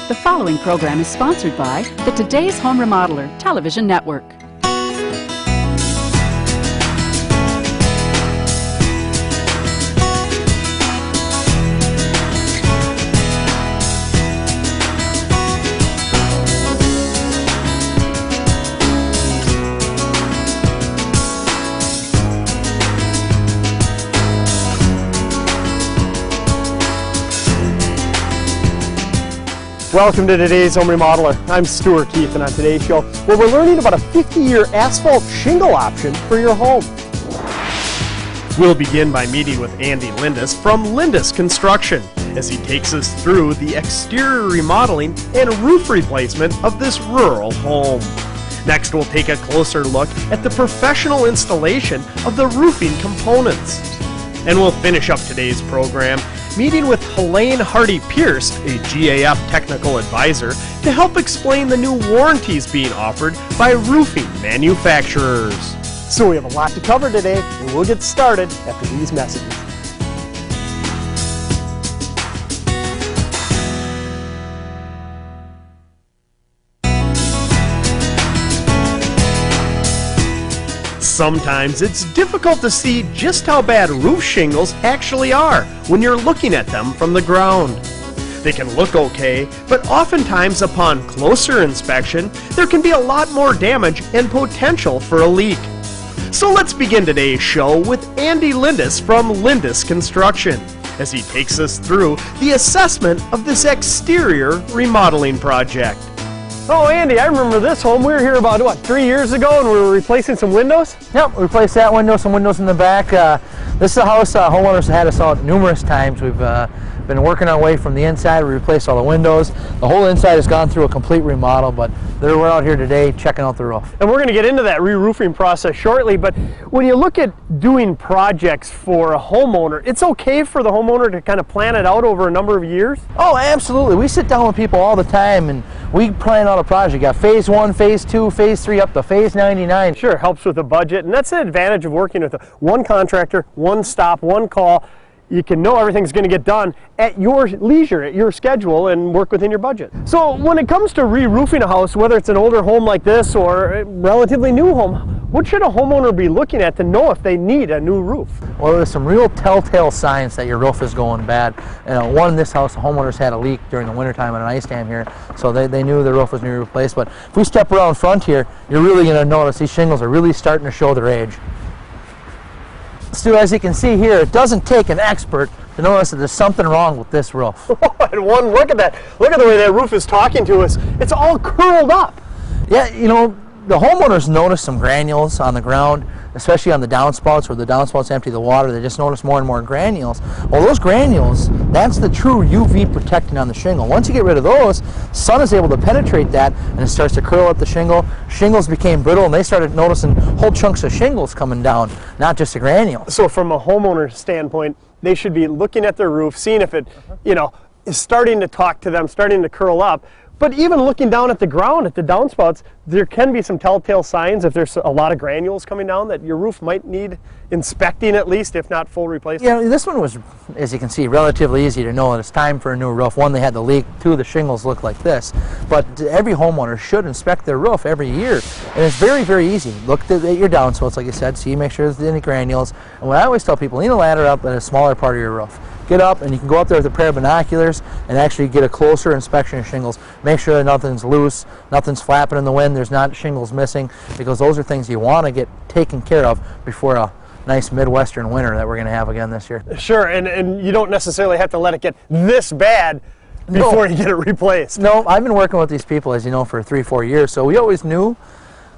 The following program is sponsored by the Today's Home Remodeler television network. Welcome to Today's Home Remodeler. I'm Stuart Keith, and on today's show, we're learning about a 50-year asphalt shingle option for your home. We'll begin by meeting with Andy Lindis from Lindis Construction as he takes us through the exterior remodeling and roof replacement of this rural home. Next, we'll take a closer look at the professional installation of the roofing components. And we'll finish up today's program meeting with Helene Hardy-Pierce, a GAF technical advisor, to help explain the new warranties being offered by roofing manufacturers. So we have a lot to cover today, and we'll get started after these messages. Sometimes it's difficult to see just how bad roof shingles actually are when you're looking at them from the ground. They can look okay, but oftentimes upon closer inspection, there can be a lot more damage and potential for a leak. So let's begin today's show with Andy Lindis from Lindis Construction as he takes us through the assessment of this exterior remodeling project. Oh, Andy, I remember this home. We were here about, what, 3 years ago, and we were replacing some windows? Yep, we replaced that window, some windows in the back. This is a house homeowners have had us out numerous times. We've been working our way from the inside. We replaced all the windows. The whole inside has gone through a complete remodel, but we're out here today checking out the roof. And we're going to get into that re-roofing process shortly, but when you look at doing projects for a homeowner, it's okay for the homeowner to kind of plan it out over a number of years? Oh, absolutely. We sit down with people all the time, and we plan out a project. Got phase 1, phase 2, phase 3, up to phase 99. Sure, helps with the budget, and that's the advantage of working with one contractor, one stop, one call. You can know everything's going to get done at your leisure, at your schedule, and work within your budget. So when it comes to re-roofing a house, whether it's an older home like this or a relatively new home, what should a homeowner be looking at to know if they need a new roof? Well, there's some real telltale signs that your roof is going bad. One in this house, the homeowners had a leak during the wintertime on an ice dam here, so they knew the roof was going to be replaced. But if we step around front here, you're really going to notice these shingles are really starting to show their age. Stu, as you can see here, it doesn't take an expert to notice that there's something wrong with this roof. And one look at that. Look at the way that roof is talking to us. It's all curled up. Yeah, you know, the homeowners notice some granules on the ground, especially on the downspouts where the downspouts empty the water. They just notice more and more granules. Well, those granules, that's the true UV protecting on the shingle. Once you get rid of those, sun is able to penetrate that and it starts to curl up the shingle. Shingles became brittle and they started noticing whole chunks of shingles coming down, not just the granules. So from a homeowner standpoint, they should be looking at their roof, seeing if it, is starting to talk to them, starting to curl up. But even looking down at the ground, at the downspouts, there can be some telltale signs if there's a lot of granules coming down that your roof might need inspecting at least, if not full replacement. Yeah, this one was, as you can see, relatively easy to know that it's time for a new roof. One, they had the leak. Two, the shingles look like this. But every homeowner should inspect their roof every year. And it's very, very easy. Look at your downspouts, like I said, see, make sure there's any granules. And what I always tell people, lean a ladder up at a smaller part of your roof. Get up and you can go up there with a pair of binoculars and actually get a closer inspection of shingles. Make sure that nothing's loose, nothing's flapping in the wind, there's not shingles missing, because those are things you want to get taken care of before a nice Midwestern winter that we're going to have again this year. Sure, and you don't necessarily have to let it get this bad before you get it replaced. No, I've been working with these people, as you know, for 3-4 years, so we always knew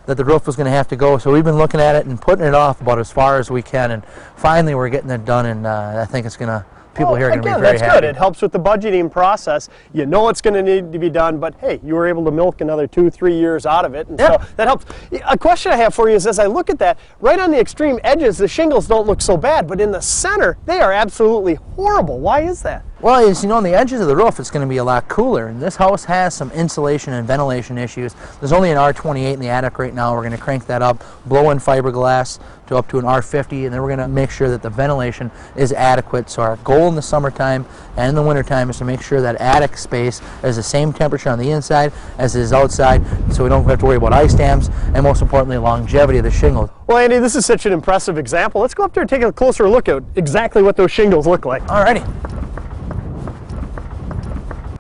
that the roof was going to have to go, so we've been looking at it and putting it off about as far as we can, and finally we're getting it done, and I think it's going to, people here are going to be very happy. That's good. It helps with the budgeting process. You know it's going to need to be done, but hey, you were able to milk another 2-3 years out of it, and so that helps. A question I have for you is, as I look at that, right on the extreme edges, the shingles don't look so bad, but in the center, they are absolutely horrible. Why is that? Well, as you know, on the edges of the roof, it's going to be a lot cooler. And this house has some insulation and ventilation issues. There's only an R28 in the attic right now. We're going to crank that up, blow in fiberglass to up to an R50, and then we're going to make sure that the ventilation is adequate. So our goal in the summertime and in the wintertime is to make sure that attic space is the same temperature on the inside as it is outside, so we don't have to worry about ice dams, and most importantly, longevity of the shingles. Well, Andy, this is such an impressive example. Let's go up there and take a closer look at exactly what those shingles look like. Alrighty.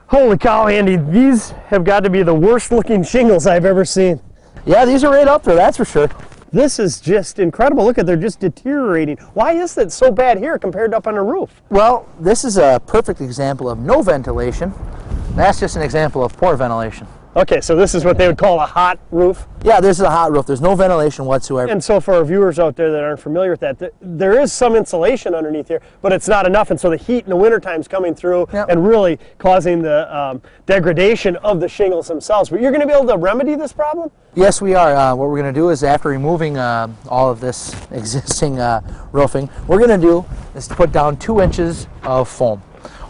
Holy cow, Andy, these have got to be the worst looking shingles I've ever seen. Yeah, these are right up there, that's for sure. This is just incredible. Look at, they're just deteriorating. Why is it so bad here compared to up on the roof? Well, this is a perfect example of no ventilation. That's just an example of poor ventilation. Okay, so this is what they would call a hot roof? Yeah, this is a hot roof. There's no ventilation whatsoever. And so for our viewers out there that aren't familiar with that, there is some insulation underneath here, but it's not enough, and so the heat in the wintertime is coming through and really causing the degradation of the shingles themselves. But you're going to be able to remedy this problem? Yes, we are. What we're going to do is, after removing all of this existing roofing, what we're going to do is to put down 2 inches of foam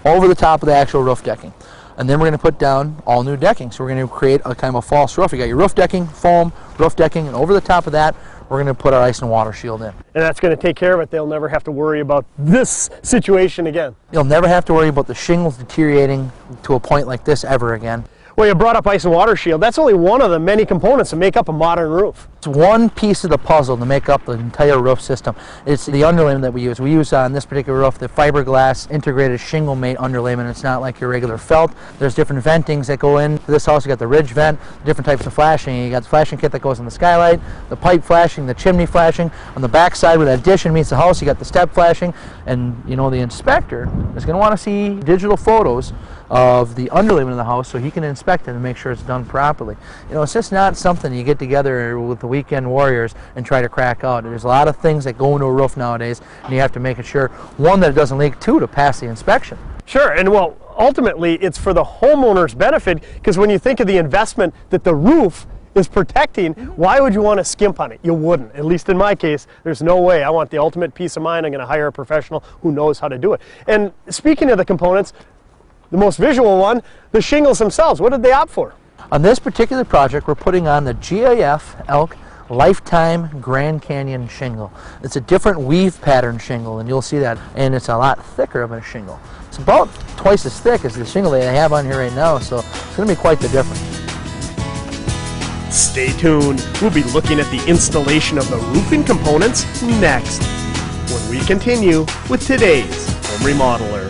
over the top of the actual roof decking. And then we're going to put down all new decking. So we're going to create a kind of a false roof. You got your roof decking, foam, roof decking, and over the top of that, we're going to put our ice and water shield in. And that's going to take care of it. They'll never have to worry about this situation again. You'll never have to worry about the shingles deteriorating to a point like this ever again. Well, you brought up ice and water shield. That's only one of the many components that make up a modern roof. It's one piece of the puzzle to make up the entire roof system. It's the underlayment that we use. We use on this particular roof the fiberglass integrated shingle mate underlayment. It's not like your regular felt. There's different ventings that go into this house. You got the ridge vent, different types of flashing. You got the flashing kit that goes in the skylight, the pipe flashing, the chimney flashing. On the back side where that addition meets the house, you got the step flashing. And you know, the inspector is going to want to see digital photos of the underlayment of the house so he can inspect it and make sure it's done properly. You know, it's just not something you get together with the weekend warriors and try to crack out. There's a lot of things that go into a roof nowadays, and you have to make sure, one, that it doesn't leak, two, to pass the inspection. Sure, and well, ultimately it's for the homeowner's benefit, because when you think of the investment that the roof is protecting, why would you want to skimp on it? You wouldn't. At least in my case, there's no way. I want the ultimate peace of mind. I'm going to hire a professional who knows how to do it. And speaking of the components, the most visual one, the shingles themselves, what did they opt for? On this particular project, we're putting on the GAF Elk Lifetime Grand Canyon shingle. It's a different weave pattern shingle, and you'll see that, and it's a lot thicker of a shingle. It's about twice as thick as the shingle they have on here right now, so it's going to be quite the difference. Stay tuned. We'll be looking at the installation of the roofing components next, when we continue with today's Home Remodeler.